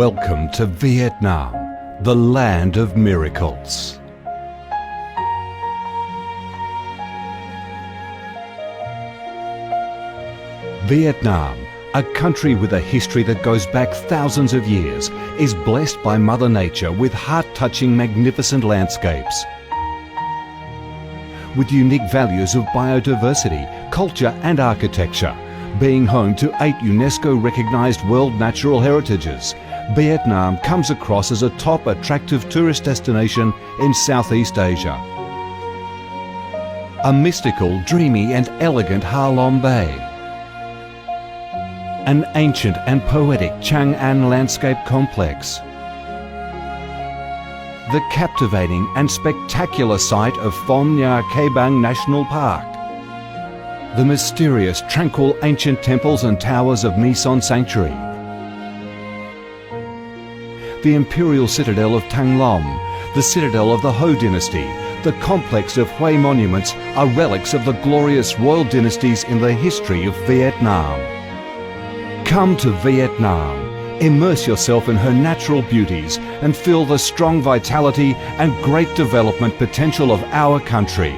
Welcome to Vietnam, the land of miracles. Vietnam, a country with a history that goes back thousands of years, is blessed by Mother Nature with heart-touching, magnificent landscapes. With unique values of biodiversity, culture and architecture, being home to 8 UNESCO-recognised World Natural Heritages, Vietnam comes across as a top attractive tourist destination in Southeast Asia. A mystical, dreamy and elegant Ha Long Bay. An ancient and poetic Chang An landscape complex. The captivating and spectacular site of Phong Nha Ke Bang National Park. The mysterious, tranquil ancient temples and towers of My Son Sanctuary. The imperial citadel of Thăng Long, the citadel of the Ho dynasty, the complex of Hue monuments are relics of the glorious royal dynasties in the history of Vietnam. Come to Vietnam, immerse yourself in her natural beauties and feel the strong vitality and great development potential of our country.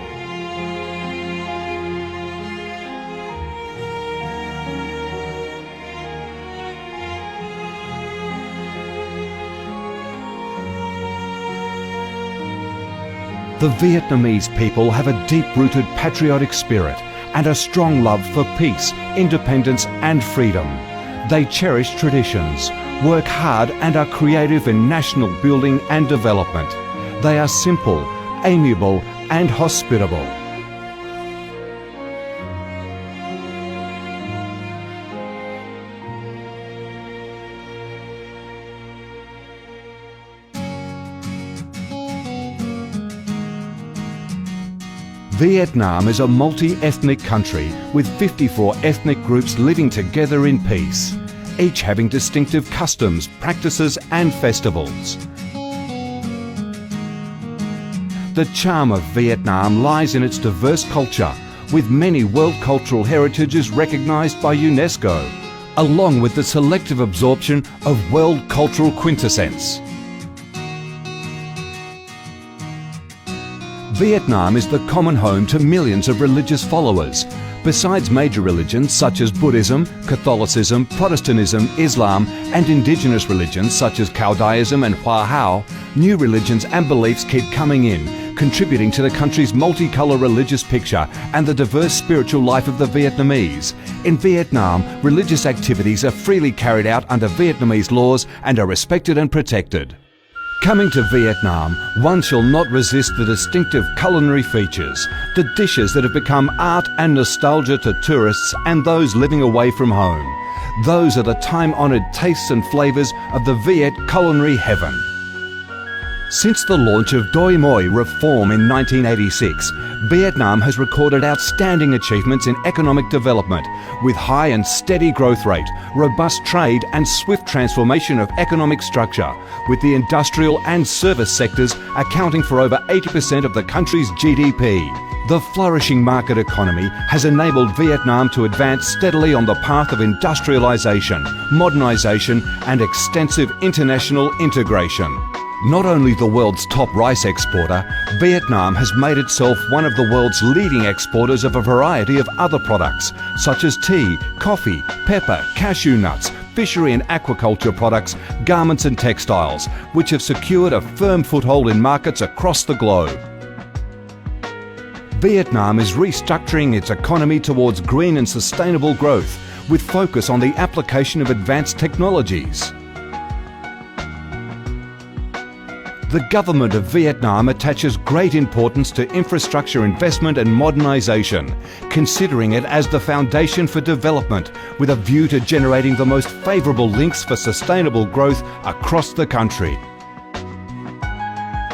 The Vietnamese people have a deep-rooted patriotic spirit and a strong love for peace, independence and freedom. They cherish traditions, work hard and are creative in national building and development. They are simple, amiable and hospitable. Vietnam is a multi-ethnic country with 54 ethnic groups living together in peace, each having distinctive customs, practices and festivals. The charm of Vietnam lies in its diverse culture, with many world cultural heritages recognised by UNESCO, along with the selective absorption of world cultural quintessence. Vietnam is the common home to millions of religious followers. Besides major religions such as Buddhism, Catholicism, Protestantism, Islam and indigenous religions such as Cao Daism and Hoa Hao, new religions and beliefs keep coming in, contributing to the country's multicolour religious picture and the diverse spiritual life of the Vietnamese. In Vietnam, religious activities are freely carried out under Vietnamese laws and are respected and protected. Coming to Vietnam, one shall not resist the distinctive culinary features, the dishes that have become art and nostalgia to tourists and those living away from home. Those are the time-honoured tastes and flavours of the Viet culinary heaven. Since the launch of Doi Moi reform in 1986, Vietnam has recorded outstanding achievements in economic development, with high and steady growth rate, robust trade and swift transformation of economic structure, with the industrial and service sectors accounting for over 80% of the country's GDP. The flourishing market economy has enabled Vietnam to advance steadily on the path of industrialisation, modernisation and extensive international integration. Not only the world's top rice exporter, Vietnam has made itself one of the world's leading exporters of a variety of other products, such as tea, coffee, pepper, cashew nuts, fishery and aquaculture products, garments and textiles, which have secured a firm foothold in markets across the globe. Vietnam is restructuring its economy towards green and sustainable growth, with focus on the application of advanced technologies. The government of Vietnam attaches great importance to infrastructure investment and modernisation, considering it as the foundation for development, with a view to generating the most favourable links for sustainable growth across the country.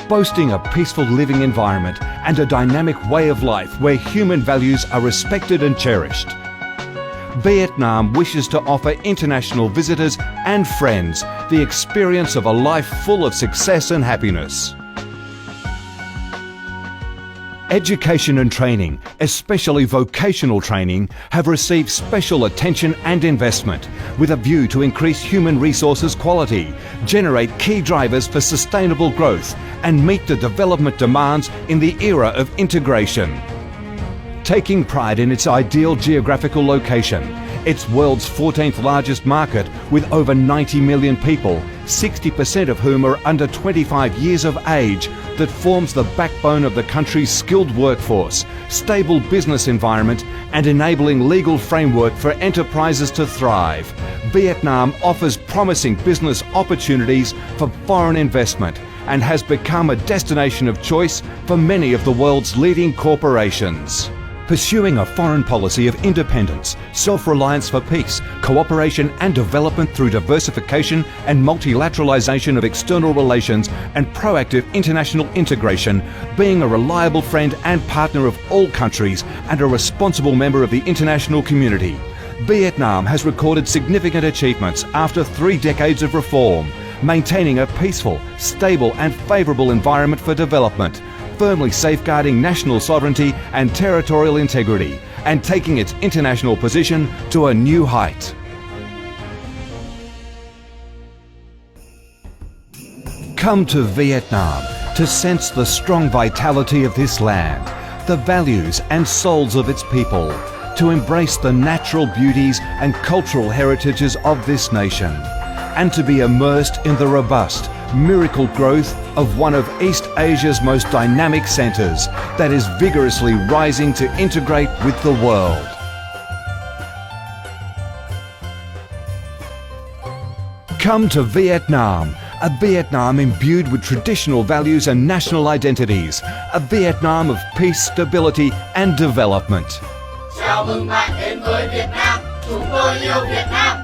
Boasting a peaceful living environment and a dynamic way of life where human values are respected and cherished, Vietnam wishes to offer international visitors and friends the experience of a life full of success and happiness. Education and training, especially vocational training, have received special attention and investment with a view to increase human resources quality, generate key drivers for sustainable growth and meet the development demands in the era of integration. Taking pride in its ideal geographical location, its world's 14th largest market with over 90 million people, 60% of whom are under 25 years of age, that forms the backbone of the country's skilled workforce, stable business environment and enabling legal framework for enterprises to thrive. Vietnam offers promising business opportunities for foreign investment and has become a destination of choice for many of the world's leading corporations. Pursuing a foreign policy of independence, self-reliance for peace, cooperation and development through diversification and multilateralization of external relations and proactive international integration, being a reliable friend and partner of all countries and a responsible member of the international community. Vietnam has recorded significant achievements after 3 decades of reform, maintaining a peaceful, stable and favourable environment for development, firmly safeguarding national sovereignty and territorial integrity, and taking its international position to a new height. Come to Vietnam to sense the strong vitality of this land, the values and souls of its people, to embrace the natural beauties and cultural heritages of this nation, and to be immersed in the robust, miracle growth of one of East Asia's most dynamic centres that is vigorously rising to integrate with the world. Come to Vietnam, a Vietnam imbued with traditional values and national identities, a Vietnam of peace, stability and development. Chào mừng bạn đến với Việt Nam, chúng tôi yêu Việt Nam.